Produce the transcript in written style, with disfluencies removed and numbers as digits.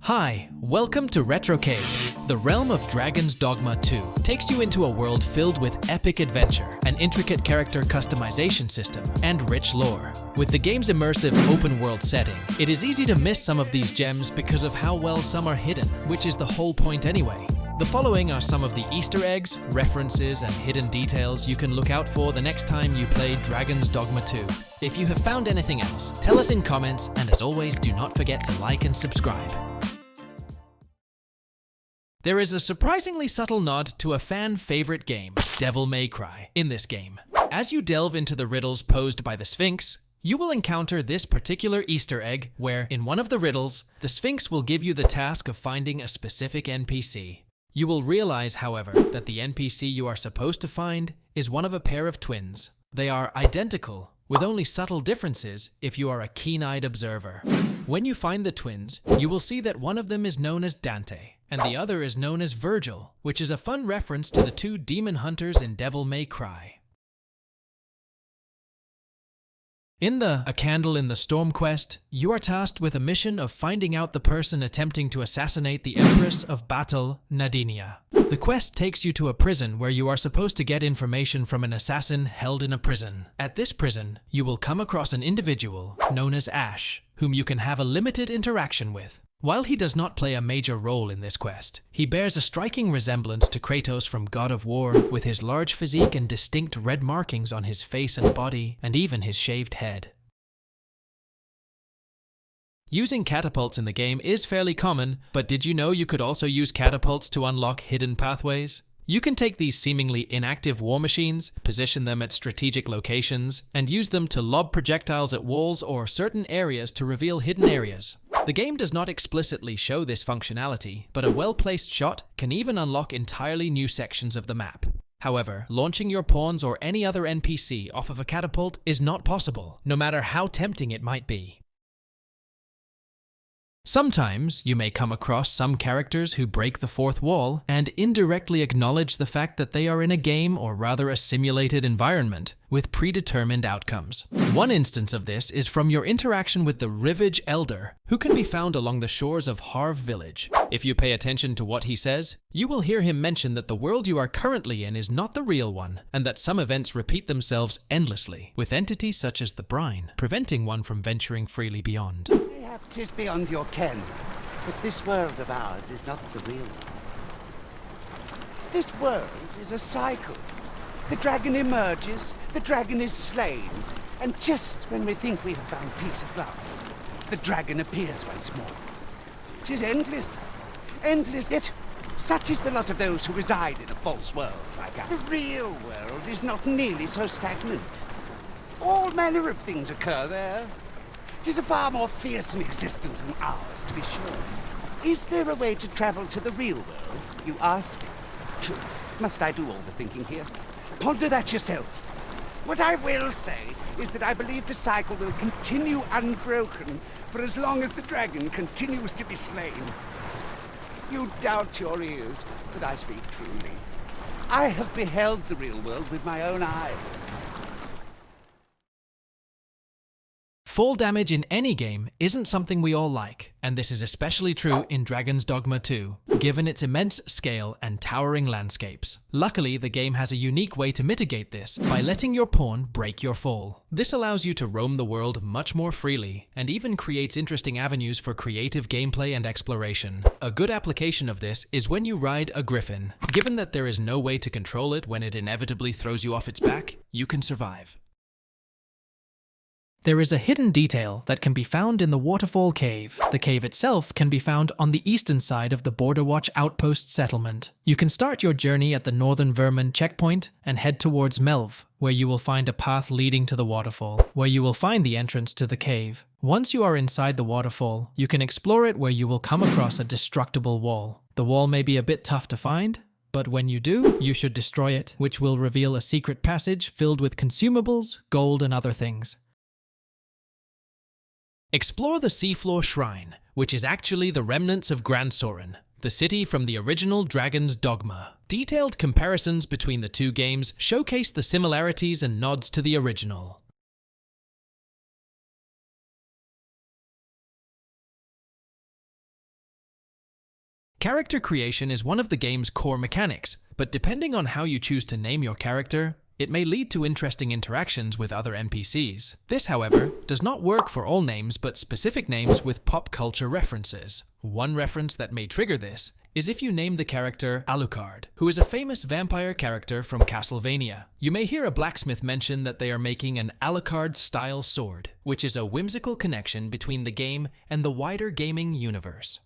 Hi, welcome to RetroCade. The realm of Dragon's Dogma 2 takes you into a world filled with epic adventure, an intricate character customization system, and rich lore. With the game's immersive open-world setting, it is easy to miss some of these gems because of how well some are hidden, which is the whole point anyway. The following are some of the Easter eggs, references, and hidden details you can look out for the next time you play Dragon's Dogma 2. If you have found anything else, tell us in comments, and as always, do not forget to like and subscribe. There is a surprisingly subtle nod to a fan-favorite game, Devil May Cry, in this game. As you delve into the riddles posed by the Sphinx, you will encounter this particular Easter egg where, in one of the riddles, the Sphinx will give you the task of finding a specific NPC. You will realize, however, that the NPC you are supposed to find is one of a pair of twins. They are identical, with only subtle differences if you are a keen-eyed observer. When you find the twins, you will see that one of them is known as Dante, and the other is known as Virgil, which is a fun reference to the two demon hunters in Devil May Cry. In the A Candle in the Storm quest, you are tasked with a mission of finding out the person attempting to assassinate the Empress of Battle, Nadinia. The quest takes you to a prison where you are supposed to get information from an assassin held in a prison. At this prison, you will come across an individual known as Ash, whom you can have a limited interaction with. While he does not play a major role in this quest, he bears a striking resemblance to Kratos from God of War, with his large physique and distinct red markings on his face and body, and even his shaved head. Using catapults in the game is fairly common, but did you know you could also use catapults to unlock hidden pathways? You can take these seemingly inactive war machines, position them at strategic locations, and use them to lob projectiles at walls or certain areas to reveal hidden areas. The game does not explicitly show this functionality, but a well-placed shot can even unlock entirely new sections of the map. However, launching your pawns or any other NPC off of a catapult is not possible, no matter how tempting it might be. Sometimes, you may come across some characters who break the fourth wall and indirectly acknowledge the fact that they are in a game, or rather a simulated environment, with predetermined outcomes. One instance of this is from your interaction with the Rivage Elder, who can be found along the shores of Harv Village. If you pay attention to what he says, you will hear him mention that the world you are currently in is not the real one, and that some events repeat themselves endlessly, with entities such as the Brine, preventing one from venturing freely beyond. Mayhap 'tis beyond your ken, but this world of ours is not the real one. This world is a cycle. The dragon emerges, the dragon is slain, and just when we think we have found peace at last, the dragon appears once more. 'Tis endless, endless, yet such is the lot of those who reside in a false world like ours. The real world is not nearly so stagnant. All manner of things occur there. 'Tis a far more fearsome existence than ours, to be sure. Is there a way to travel to the real world, you ask? Must I do all the thinking here? Ponder that yourself. What I will say is that I believe the cycle will continue unbroken for as long as the dragon continues to be slain. You doubt your ears, but I speak truly. I have beheld the real world with my own eyes. Fall damage in any game isn't something we all like, and this is especially true in Dragon's Dogma 2, given its immense scale and towering landscapes. Luckily, the game has a unique way to mitigate this by letting your pawn break your fall. This allows you to roam the world much more freely, and even creates interesting avenues for creative gameplay and exploration. A good application of this is when you ride a griffin. Given that there is no way to control it when it inevitably throws you off its back, you can survive. There is a hidden detail that can be found in the Waterfall Cave. The cave itself can be found on the eastern side of the Border Watch Outpost settlement. You can start your journey at the Northern Vermin checkpoint and head towards Melv, where you will find a path leading to the waterfall, where you will find the entrance to the cave. Once you are inside the waterfall, you can explore it, where you will come across a destructible wall. The wall may be a bit tough to find, but when you do, you should destroy it, which will reveal a secret passage filled with consumables, gold, and other things. Explore the Seafloor Shrine, which is actually the remnants of Gran Soren, the city from the original Dragon's Dogma. Detailed comparisons between the two games showcase the similarities and nods to the original. Character creation is one of the game's core mechanics, but depending on how you choose to name your character, it may lead to interesting interactions with other NPCs. This, however, does not work for all names but specific names with pop culture references. One reference that may trigger this is if you name the character Alucard, who is a famous vampire character from Castlevania. You may hear a blacksmith mention that they are making an Alucard-style sword, which is a whimsical connection between the game and the wider gaming universe.